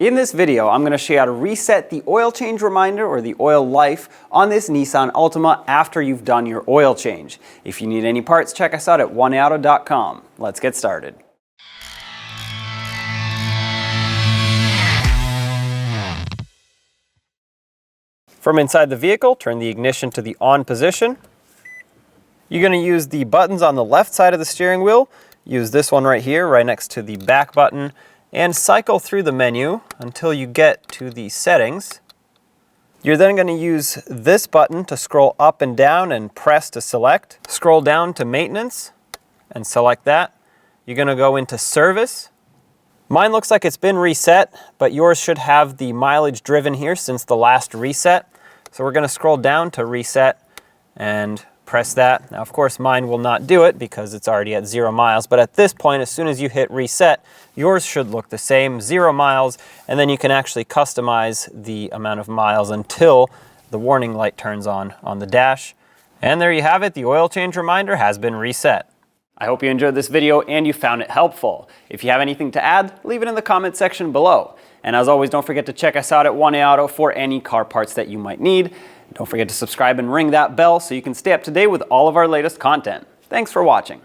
In this video, I'm going to show you how to reset the oil change reminder or the oil life on this Nissan Altima after you've done your oil change. If you need any parts, check us out at oneauto.com. Let's get started. From inside the vehicle, turn the ignition to the on position. You're going to use the buttons on the left side of the steering wheel. Use this one right here, right next to the back button, and cycle through the menu until you get to the settings. You're then going to use this button to scroll up and down and press to select. Scroll down to maintenance and select that. You're going to go into service. Mine looks like it's been reset, but yours should have the mileage driven here since the last reset. So we're going to scroll down to reset and press that. Now, of course, mine will not do it because it's already at 0 miles. But at this point, as soon as you hit reset, yours should look the same, 0 miles. And then you can actually customize the amount of miles until the warning light turns on the dash. And there you have it. The oil change reminder has been reset. I hope you enjoyed this video and you found it helpful. If you have anything to add, leave it in the comment section below. And as always, don't forget to check us out at One Auto for any car parts that you might need. Don't forget to subscribe and ring that bell so you can stay up to date with all of our latest content. Thanks for watching.